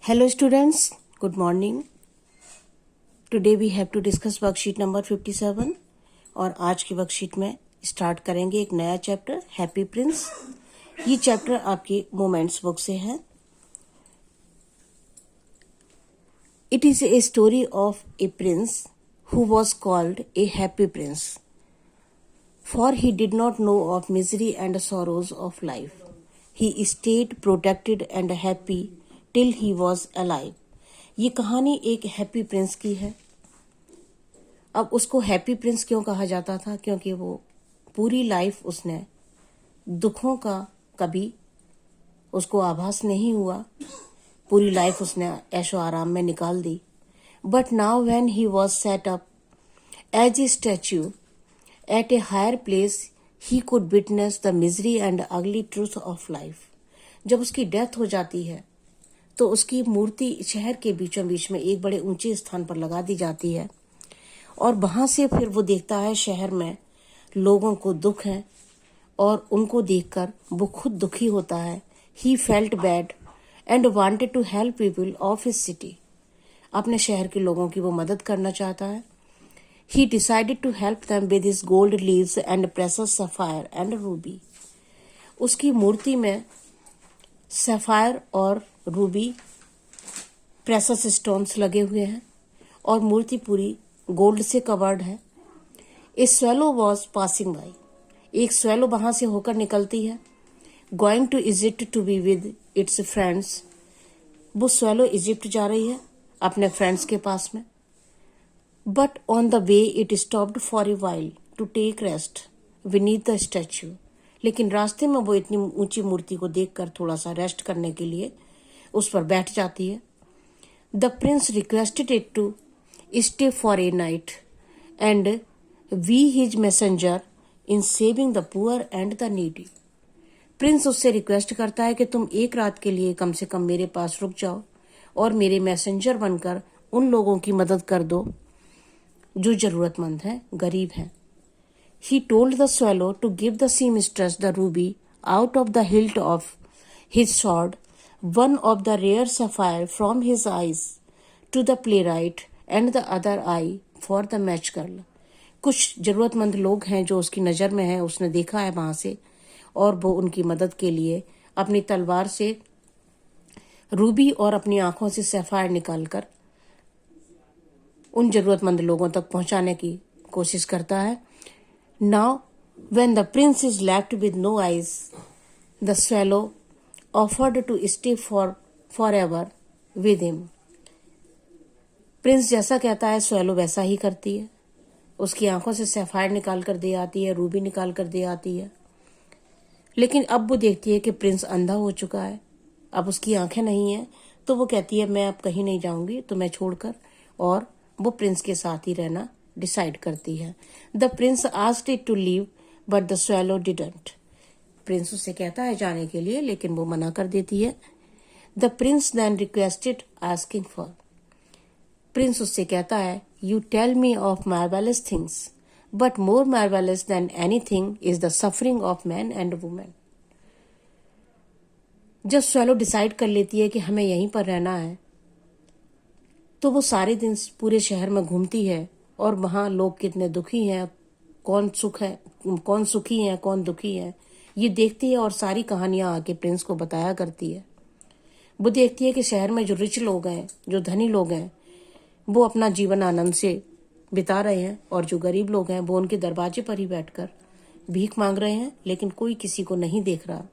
Hello students, good morning. Today we have to discuss worksheet number 57 और आज की worksheet में स्टार्ट करेंगे एक नया चैप्टर हैप्पी प्रिंस। ये चैप्टर आपकी मोमेंट्स बुक से है। It is a story of a prince who was called a happy prince, for he did not know of misery and sorrows of life. He stayed protected and happy till he was alive. ये कहानी एक happy Prince की है। अब उसको happy Prince क्यों कहा जाता था? क्योंकि वो पूरी लाइफ उसने दुखों का कभी उसको आभास नहीं हुआ, पूरी लाइफ उसने ऐशो आराम में निकाल दी। But now when he was set up as a statue at a higher place he could witness the misery and ugly truth of life. जब उसकी डेथ हो जाती है तो उसकी मूर्ति शहर के बीचों बीच में एक बड़े ऊंचे स्थान पर लगा दी जाती है और वहां से फिर वो देखता है शहर में लोगों को दुख है और उनको देखकर वो खुद दुखी होता है। He felt bad and wanted to help people of his city. अपने शहर के लोगों की वो मदद करना चाहता है। He decided to help them with his gold leaves and precious sapphire and ruby. उसकी मूर्ति में सफायर और रूबी प्रेशियस स्टोन्स लगे हुए हैं और मूर्ति पूरी गोल्ड से कवर्ड है। A swallow was passing by. एक स्वेलो वहां से होकर निकलती है, going to Egypt to be with its friends. वो स्वेलो इजिप्ट जा रही है अपने फ्रेंड्स के पास में। But on the way it stopped for a while to take rest beneath the statue. लेकिन रास्ते में वो इतनी ऊंची मूर्ति को देखकर थोड़ा सा रेस्ट करने के लिए उस पर बैठ जाती है। The prince requested it to stay for a night and be his messenger in saving the poor and the needy. Prince उससे रिक्वेस्ट करता है कि तुम एक रात के लिए कम से कम मेरे पास रुक जाओ और मेरे मैसेंजर बनकर उन लोगों की मदद कर दो जो जरूरतमंद हैं, गरीब हैं। He told the swallow to give the seamstress the ruby out of the hilt of his sword, one of the rare sapphire from his eyes to the playwright and the other eye for the match girl. कुछ जरूरतमंद लोग हैं जो उसकी नज़र में है, उसने देखा है वहां से और वो उनकी मदद के लिए अपनी तलवार से रूबी और अपनी आंखों से सैफायर निकालकर उन जरूरतमंद लोगों तक पहुंचाने की कोशिश करता है। Now, when the prince is left with no eyes, the swallow offered to stay forever with him. Prince जैसा कहता है स्वैलो वैसा ही करती है। उसकी आंखों से सैफायर निकाल कर दे आती है, रूबी निकाल कर दे आती है। लेकिन अब वो देखती है कि प्रिंस अंधा हो चुका है, अब उसकी आंखें नहीं है, तो वो कहती है मैं अब कहीं नहीं जाऊंगी तुम्हें छोड़कर, और वो प्रिंस के साथ ही रहना डिसाइड करती है। The prince asked it to leave but the swallow didn't. Prince उससे कहता है जाने के लिए लेकिन वो मना कर देती है। The prince then requested asking for. Prince उससे कहता है you tell me of marvellous things but more marvellous than anything is the suffering of man and women. जब स्वेलो डिसाइड कर लेती है कि हमें यहीं पर रहना है तो वो सारे दिन पूरे शहर में घूमती है और वहां लोग कितने दुखी हैं, कौन सुखी हैं, कौन दुखी है, ये देखती है और सारी कहानियां आके प्रिंस को बताया करती है। वो देखती है कि शहर में जो रिच लोग हैं, जो धनी लोग हैं, वो अपना जीवन आनंद से बिता रहे हैं और जो गरीब लोग हैं वो उनके दरवाजे पर ही बैठकर भीख मांग रहे हैं, लेकिन कोई किसी को नहीं देख रहा।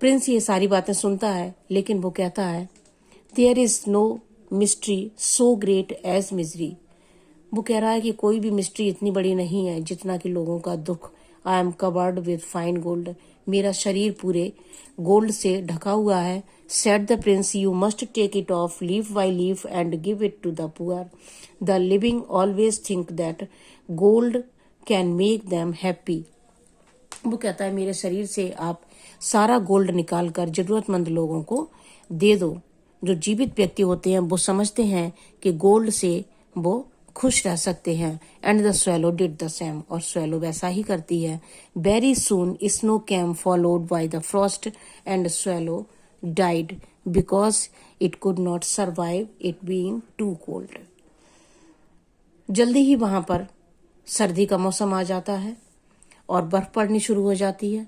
प्रिंस ये सारी बातें सुनता है लेकिन वो कहता है there is no mystery so great as misery. वो कह रहा है कि कोई भी मिस्ट्री इतनी बड़ी नहीं है जितना कि लोगों का दुख। I am covered with fine gold. मेरा शरीर पूरे गोल्ड से ढका हुआ है। Said the prince you must take it off leaf by leaf and give it to the poor. The living always think that gold can make them happy. वो कहता है मेरे शरीर से आप सारा गोल्ड निकाल कर जरूरतमंद लोगों को दे दो। जो जीवित व्यक्ति होते हैं वो समझते हैं कि गोल्ड से वो खुश रह सकते हैं। And the swallow did the same. और स्वेलो वैसा ही करती है। Very soon snow came followed by the frost and swallow died because it could not survive it being too cold. जल्दी ही वहां पर सर्दी का मौसम आ जाता है और बर्फ पड़नी शुरू हो जाती है।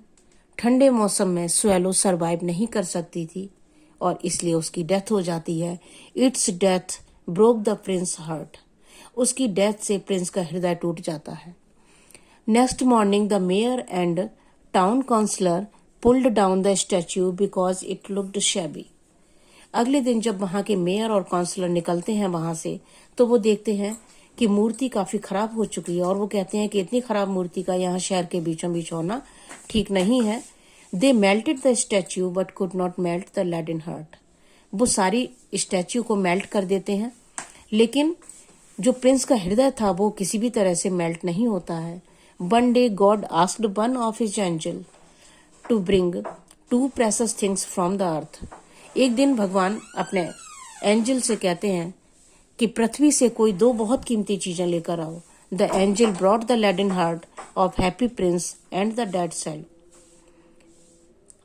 ठंडे मौसम में स्वेलो सरवाइव नहीं कर सकती थी और इसलिए उसकी डेथ हो जाती है। Its death broke the prince heart. उसकी डेथ से प्रिंस का हृदय टूट जाता है। Next morning the mayor and town councillor pulled down the statue because it looked shabby. अगले दिन जब वहां के मेयर और काउंसलर निकलते हैं वहां से, तो वो देखते हैं कि मूर्ति काफी खराब हो चुकी है और वो कहते हैं कि इतनी खराब मूर्ति का यहाँ शहर के बीचों बीच होना ठीक नहीं है। They melted the statue but could not melt the leaden heart. वो सारी स्टैच्यू को मेल्ट कर देते हैं, लेकिन जो प्रिंस का हृदय था वो किसी भी तरह से मेल्ट नहीं होता है। One day God asked one of his angel to bring 2 precious things from the earth. एक दिन भगवान अपने एंजल से कहते हैं कि पृथ्वी से कोई 2 बहुत कीमती चीजें लेकर आओ। The angel brought the leaden heart of happy prince and the dead cell.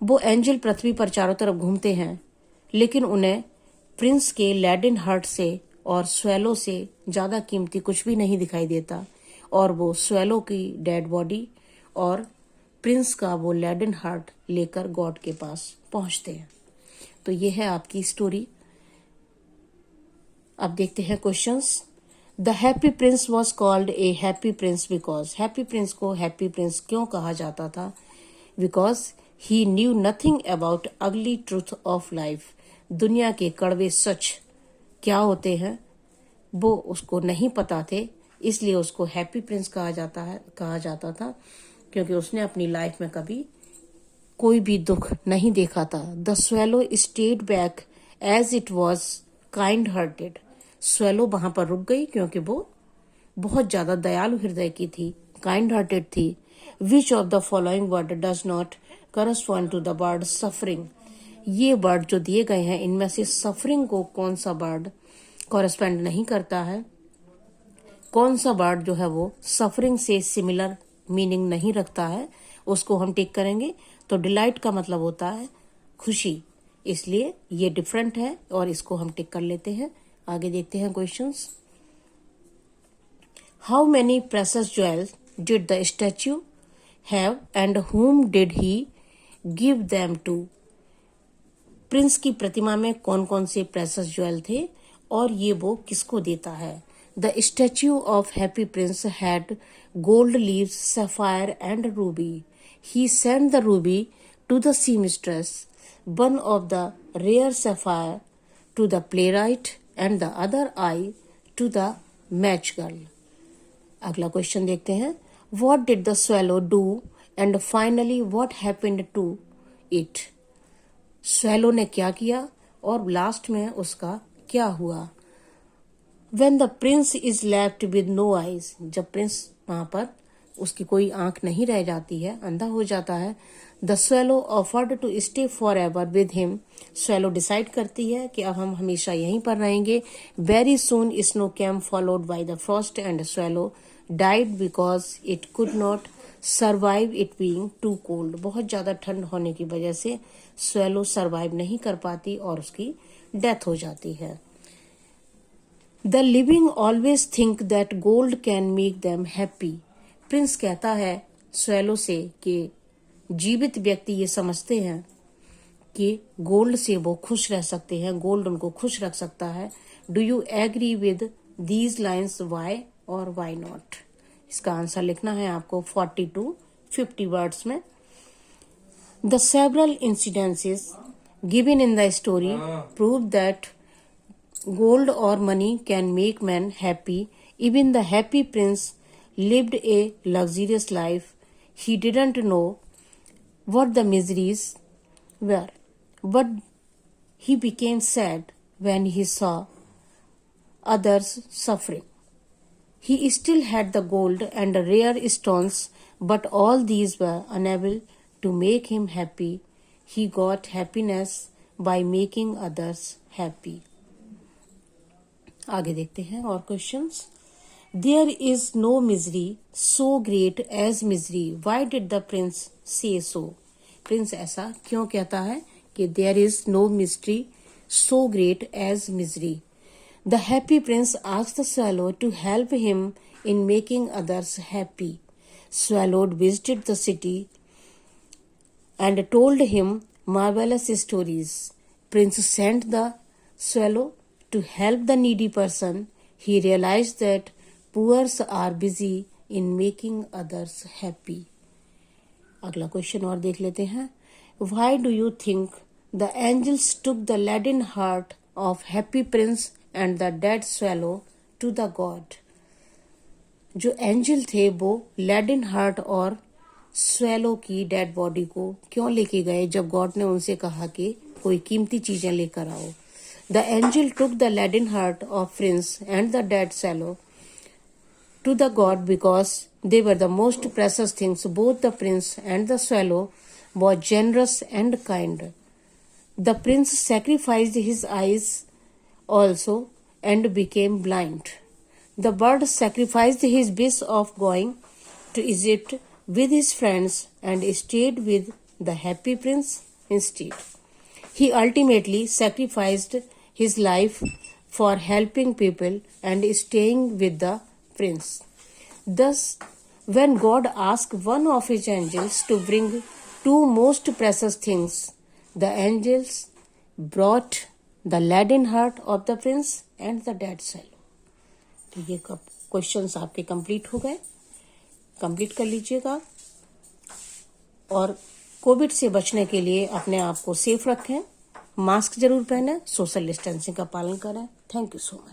वो एंजल पृथ्वी पर चारों तरफ घूमते हैं, लेकिन उन्हें प्रिंस के लेडन हार्ट से और स्वेलो से ज्यादा कीमती कुछ भी नहीं दिखाई देता, और वो स्वेलो की डेड बॉडी और प्रिंस का वो लेडन हार्ट लेकर गॉड के पास पहुंचते हैं। तो ये है आपकी स्टोरी। अब देखते हैं questions. The happy Prince was called a happy Prince because. Happy Prince को हैप्पी प्रिंस क्यों कहा जाता था? Because he knew nothing about अगली ट्रूथ ऑफ लाइफ। दुनिया के कड़वे सच क्या होते हैं वो उसको नहीं पता थे, इसलिए उसको हैप्पी प्रिंस कहा जाता था, क्योंकि उसने अपनी लाइफ में कभी कोई भी दुख नहीं देखा था। The swallow stayed back as it was kind hearted. Swallow वहां पर रुक गई क्योंकि वो बहुत ज्यादा दयालु हृदय की थी, काइंड हार्टेड थी। Which of the following word does not correspond to the word suffering. ये वर्ड जो दिए गए हैं इनमें से सफरिंग को कौन सा वर्ड कॉरेस्पॉन्ड नहीं करता है, कौन सा वर्ड जो है वो सफरिंग से सिमिलर मीनिंग नहीं रखता है, उसको हम टिक करेंगे। तो डिलाइट का मतलब होता है खुशी, इसलिए ये डिफरेंट है और इसको हम टिक कर लेते हैं। आगे देखते हैं questions. How many precious jewels did the statue have and whom did he give them to. Prince की प्रतिमा में कौन कौन से प्रेशियस ज्वेल थे और ये वो किसको देता है? The statue of happy Prince had gold leaves, sapphire and Ruby. He sent the ruby to the seamstress, one of the rare sapphire to the playwright, and the other eye to the match girl. अगला question देखते हैं। What did the swallow do and finally what happened to it? Swallow ने क्या किया और last में उसका क्या हुआ? When the prince is left with no eyes, जब प्रिंस वहां पर उसकी कोई आंख नहीं रह जाती है, अंधा हो जाता है। The swallow offered to stay for ever with him. Swallow decide करती है कि अब हम हमेशा यहीं पर रहेंगे। Very soon snow came followed by the frost and swallow died because it could not survive it being too cold. बहुत ज्यादा ठंड होने की वजह से स्वेलो सर्वाइव नहीं कर पाती और उसकी डेथ हो जाती है। The living always think that gold can make them happy. Prince कहता है स्वेलो से कि जीवित व्यक्ति ये समझते हैं कि गोल्ड से वो खुश रह सकते हैं, गोल्ड उनको खुश रख सकता है। Do you agree with these lines, why or why not? इसका आंसर लिखना है आपको 40 to 50 वर्ड्स में। The several incidences given in the story prove that gold or money can make man happy. Even the happy prince lived a luxurious life. He didn't know what the miseries were, but he became sad when he saw others suffering. He still had the gold and rare stones, but all these were unable to make him happy. He got happiness by making others happy. आगे देखते हैं और questions. There is no misery so great as misery, why did the prince say so. Prince ऐसा क्यों कहता है कि there is no mystery so great as misery. The happy prince asked the swallow to help him in making others happy. Swallow visited the city and told him marvelous stories. Prince sent the swallow to help the needy person. He realized that poor are busy in making others happy. अगला question और देख लेते हैं. Why do you think the angels took the laden heart of happy prince and the dead swallow to the god? जो angel थे वो laden heart और swallow की डेड बॉडी को क्यों लेके गए जब गॉड ने उनसे कहा कि कोई कीमती चीजें लेकर आओ. The angel took the leaden heart of prince and the dead swallow to the god because they were the most precious things. Both the prince and the swallow were generous and kind. The prince sacrificed his eyes also and became blind. The bird sacrificed his wish of going to Egypt with his friends and stayed with the happy prince instead. He ultimately sacrificed his life for helping people and staying with the prince. Thus, when God asked one of his angels to bring two most precious things, the angels brought the laden heart of the prince and the dead swallow. तो ये questions आपके complete हो गए. Complete कर लीजिएगा और Covid से बचने के लिए अपने आप को सेफ रखें, मास्क जरूर पहनें, सोशल डिस्टेंसिंग का पालन करें. Thank you so much.